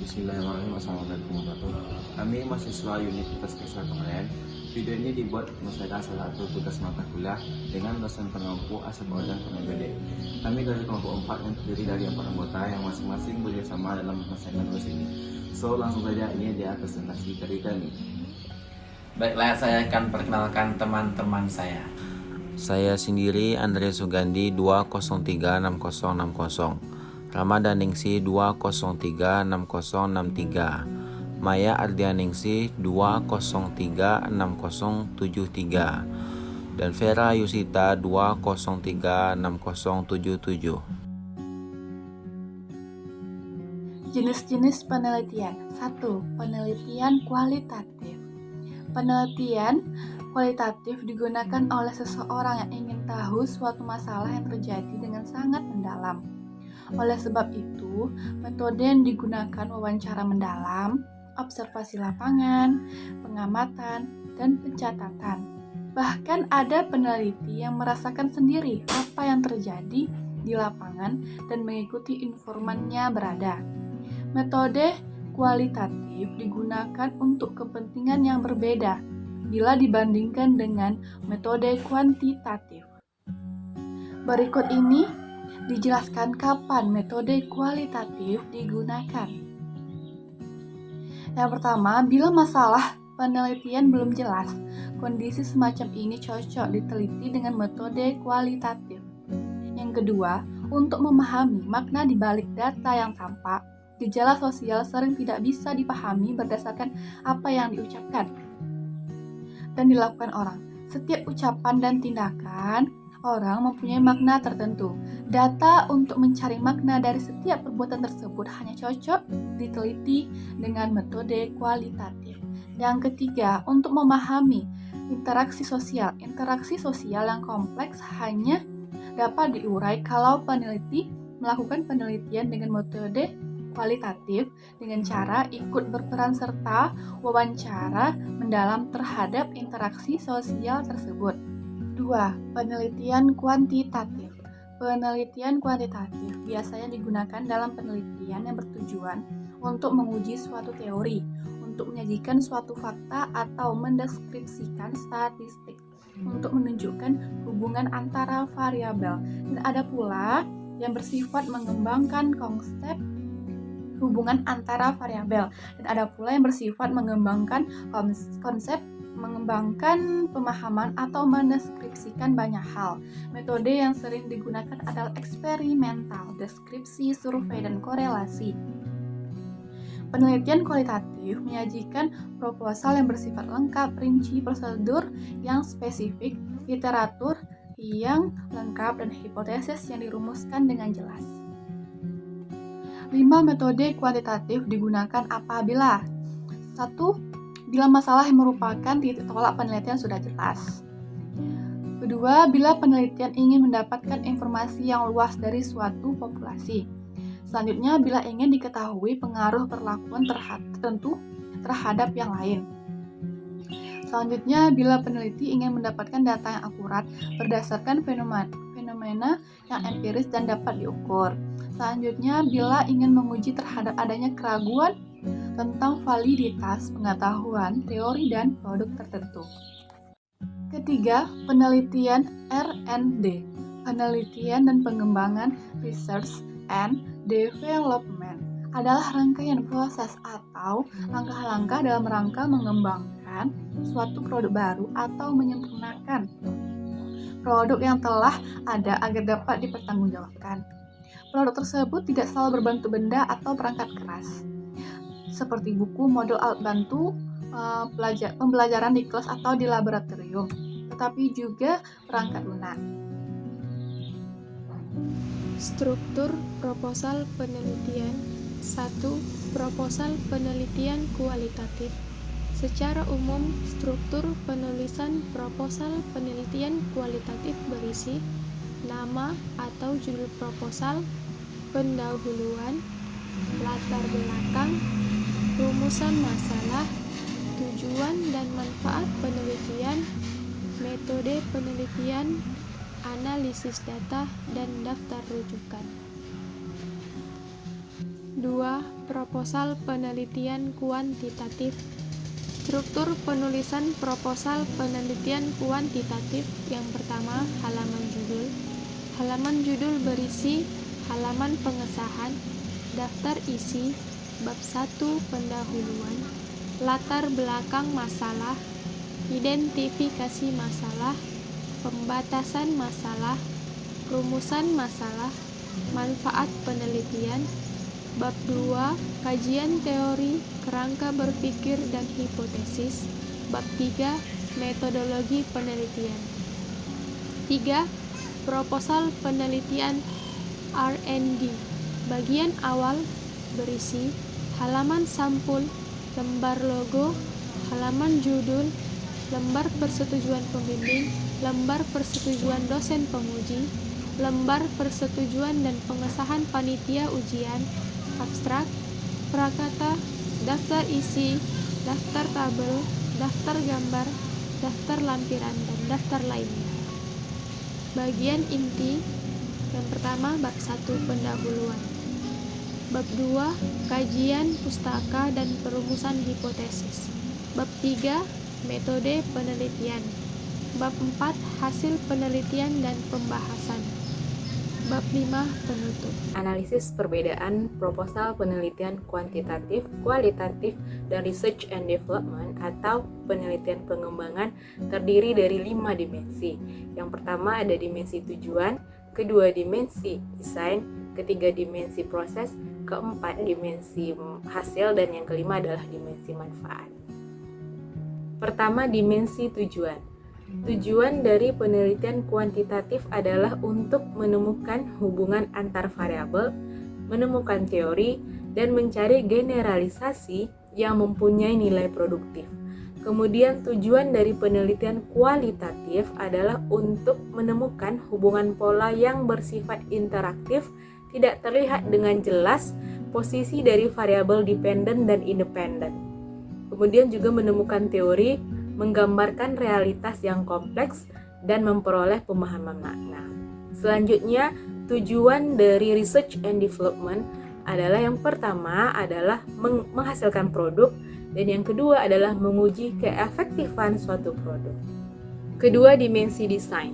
Bismillahirrahmanirrahim. Assalamualaikum warahmatullahi wabarakatuh. Kami mahasiswa unit spesial kemarin. Video ini dibuat menyelesaikan salah satu tugas mata kuliah dengan dosen pengampu ASEPO dan PMBD. Kami dari kelompok 4 yang terdiri dari 4 anggota yang masing-masing bekerjasama dalam menyelesaikan tugas ini. So langsung saja, ini dia presentasi dari kami. Baiklah, saya akan perkenalkan teman-teman saya. Saya sendiri Andre Sugandi 2036060, Ramadaningsi 2036063, Maya Ardianingsi 2036073, dan Vera Yusita 2036077. Jenis-jenis penelitian. 1. Penelitian kualitatif. Penelitian kualitatif digunakan oleh seseorang yang ingin tahu suatu masalah yang terjadi dengan sangat mendalam. Oleh sebab itu, metode yang digunakan wawancara mendalam, observasi lapangan, pengamatan, dan pencatatan. Bahkan ada peneliti yang merasakan sendiri apa yang terjadi di lapangan dan mengikuti informannya berada. Metode kualitatif digunakan untuk kepentingan yang berbeda bila dibandingkan dengan metode kuantitatif. Berikut ini dijelaskan kapan metode kualitatif digunakan. Yang pertama, bila masalah penelitian belum jelas, kondisi semacam ini cocok diteliti dengan metode kualitatif. Yang kedua, untuk memahami makna di balik data yang tampak, gejala sosial sering tidak bisa dipahami berdasarkan apa yang diucapkan dan dilakukan orang. Setiap ucapan dan tindakan orang mempunyai makna tertentu. Data untuk mencari makna dari setiap perbuatan tersebut hanya cocok diteliti dengan metode kualitatif. Yang ketiga, untuk memahami interaksi sosial. Interaksi sosial yang kompleks hanya dapat diurai kalau peneliti melakukan penelitian dengan metode kualitatif dengan cara ikut berperan serta wawancara mendalam terhadap interaksi sosial tersebut. 2. Penelitian kuantitatif. Penelitian kuantitatif biasanya digunakan dalam penelitian yang bertujuan untuk menguji suatu teori, untuk menyajikan suatu fakta atau mendeskripsikan statistik, untuk menunjukkan hubungan antara variabel, dan ada pula yang bersifat mengembangkan konsep hubungan antara variabel, dan ada pula yang bersifat mengembangkan konsep, mengembangkan pemahaman atau mendeskripsikan banyak hal. Metode yang sering digunakan adalah eksperimental, deskripsi, survei, dan korelasi. Penelitian kualitatif menyajikan proposal yang bersifat lengkap, rinci, prosedur yang spesifik, literatur yang lengkap, dan hipotesis yang dirumuskan dengan jelas. 5. Metode kuantitatif digunakan apabila 1. Bila masalah yang merupakan titik tolak penelitian sudah jelas. Kedua, bila penelitian ingin mendapatkan informasi yang luas dari suatu populasi. Selanjutnya, bila ingin diketahui pengaruh perlakuan tertentu terhadap yang lain. Selanjutnya, bila peneliti ingin mendapatkan data yang akurat berdasarkan fenomena yang empiris dan dapat diukur. Selanjutnya, bila ingin menguji terhadap adanya keraguan tentang validitas pengetahuan, teori, dan produk tertentu. Ketiga, penelitian R&D, penelitian dan pengembangan, research and development, adalah rangkaian proses atau langkah-langkah dalam rangka mengembangkan suatu produk baru atau menyempurnakan produk yang telah ada agar dapat dipertanggungjawabkan. Produk tersebut tidak selalu berbentuk benda atau perangkat keras, seperti buku, modul alat bantu, pembelajaran di kelas atau di laboratorium, tetapi juga perangkat lunak. Struktur proposal penelitian. 1. Proposal penelitian kualitatif. Secara umum, struktur penulisan proposal penelitian kualitatif berisi nama atau judul proposal, pendahuluan, latar belakang, rumusan masalah, tujuan dan manfaat penelitian, metode penelitian, analisis data, dan daftar rujukan. 2. 2. Proposal penelitian kuantitatif. Struktur penulisan proposal penelitian kuantitatif. Yang pertama, halaman judul. Halaman judul berisi halaman pengesahan, daftar isi, bab 1 pendahuluan, latar belakang masalah, identifikasi masalah, pembatasan masalah, rumusan masalah, manfaat penelitian. Bab 2, kajian teori, kerangka berpikir dan hipotesis. Bab 3, metodologi penelitian. 3. Proposal penelitian R&D. Bagian awal berisi halaman sampul, lembar logo, halaman judul, lembar persetujuan pembimbing, lembar persetujuan dosen penguji, lembar persetujuan dan pengesahan panitia ujian, abstrak, prakata, daftar isi, daftar tabel, daftar gambar, daftar lampiran, dan daftar lainnya. Bagian inti. Yang pertama, bab 1 pendahuluan. Bab 2, kajian pustaka dan perumusan hipotesis. Bab 3, metode penelitian. Bab 4, hasil penelitian dan pembahasan. Bab 5, penutup. Analisis perbedaan proposal penelitian kuantitatif, kualitatif, dan research and development atau penelitian pengembangan terdiri dari 5 dimensi. Yang pertama ada dimensi tujuan, kedua dimensi desain, ketiga dimensi proses, keempat dimensi hasil, dan yang kelima adalah dimensi manfaat. Pertama, dimensi tujuan. Tujuan dari penelitian kuantitatif adalah untuk menemukan hubungan antar variabel, menemukan teori, dan mencari generalisasi yang mempunyai nilai produktif. Kemudian tujuan dari penelitian kualitatif adalah untuk menemukan hubungan pola yang bersifat interaktif, tidak terlihat dengan jelas posisi dari variabel dependen dan independen. Kemudian juga menemukan teori, menggambarkan realitas yang kompleks, dan memperoleh pemahaman makna. Selanjutnya, tujuan dari research and development adalah yang pertama adalah menghasilkan produk, dan yang kedua adalah menguji keefektifan suatu produk. Kedua, dimensi desain.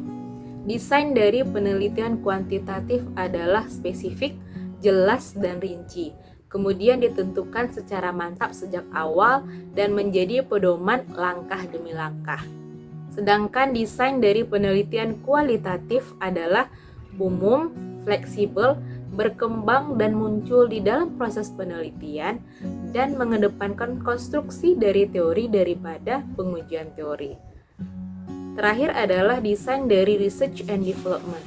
Desain dari penelitian kuantitatif adalah spesifik, jelas, dan rinci. Kemudian ditentukan secara mantap sejak awal dan menjadi pedoman langkah demi langkah. Sedangkan desain dari penelitian kualitatif adalah umum, fleksibel, berkembang dan muncul di dalam proses penelitian, dan mengedepankan konstruksi dari teori daripada pengujian teori. Terakhir adalah desain dari research and development,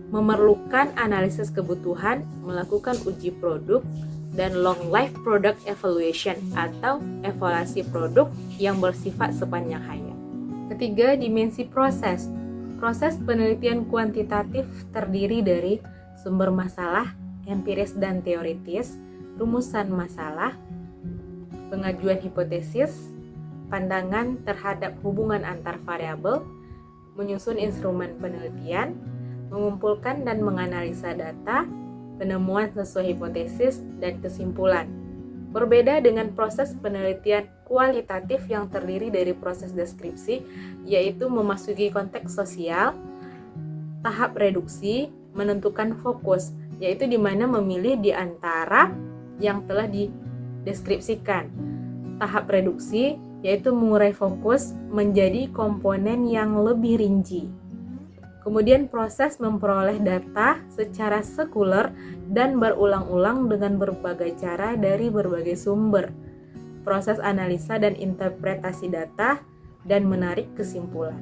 memerlukan analisis kebutuhan, melakukan uji produk, dan long life product evaluation atau evaluasi produk yang bersifat sepanjang hayat. Ketiga, dimensi proses. Proses penelitian kuantitatif terdiri dari sumber masalah, empiris dan teoritis, rumusan masalah, pengajuan hipotesis, pandangan terhadap hubungan antar variabel, menyusun instrumen penelitian, mengumpulkan dan menganalisa data, penemuan sesuai hipotesis, dan kesimpulan. Berbeda dengan proses penelitian kualitatif yang terdiri dari proses deskripsi, yaitu memasuki konteks sosial, tahap reduksi, menentukan fokus, yaitu di mana memilih di antara yang telah dideskripsikan. Tahap reduksi, yaitu mengurai fokus menjadi komponen yang lebih rinci. Kemudian proses memperoleh data secara sekuler dan berulang-ulang dengan berbagai cara dari berbagai sumber. Proses analisa dan interpretasi data dan menarik kesimpulan.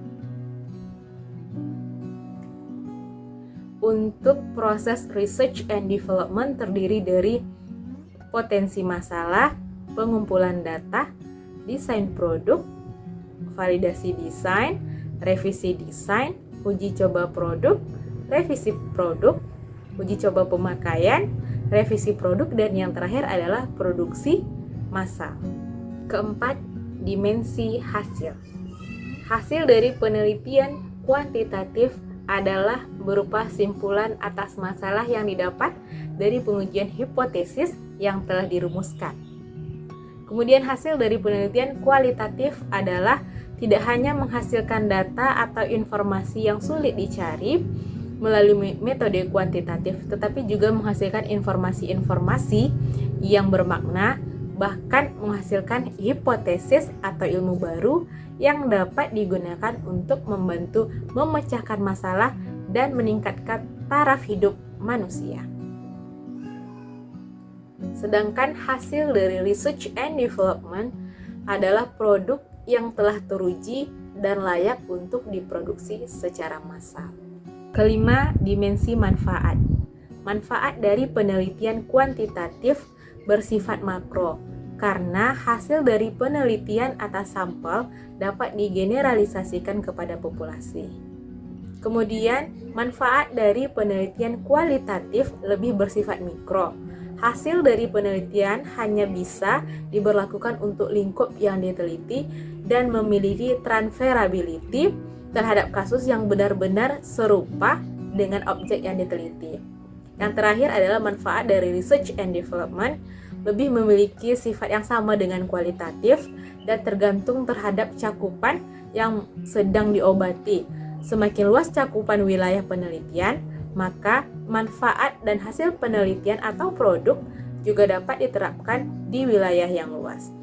Untuk proses research and development terdiri dari potensi masalah, pengumpulan data, desain produk, validasi desain, revisi desain, uji coba produk, revisi produk, uji coba pemakaian, revisi produk, dan yang terakhir adalah produksi massal. Keempat, dimensi hasil. Hasil dari penelitian kuantitatif adalah berupa simpulan atas masalah yang didapat dari pengujian hipotesis yang telah dirumuskan. Kemudian hasil dari penelitian kualitatif adalah tidak hanya menghasilkan data atau informasi yang sulit dicari melalui metode kuantitatif, tetapi juga menghasilkan informasi-informasi yang bermakna, bahkan menghasilkan hipotesis atau ilmu baru yang dapat digunakan untuk membantu memecahkan masalah dan meningkatkan taraf hidup manusia. Sedangkan hasil dari research and development adalah produk yang telah teruji dan layak untuk diproduksi secara massal. Kelima, dimensi manfaat. Manfaat dari penelitian kuantitatif bersifat makro, karena hasil dari penelitian atas sampel dapat digeneralisasikan kepada populasi. Kemudian, manfaat dari penelitian kualitatif lebih bersifat mikro. Hasil dari penelitian hanya bisa diberlakukan untuk lingkup yang diteliti dan memiliki transferability terhadap kasus yang benar-benar serupa dengan objek yang diteliti. Yang terakhir adalah manfaat dari research and development lebih memiliki sifat yang sama dengan kualitatif dan tergantung terhadap cakupan yang sedang diobati. Semakin luas cakupan wilayah penelitian, maka manfaat dan hasil penelitian atau produk juga dapat diterapkan di wilayah yang luas.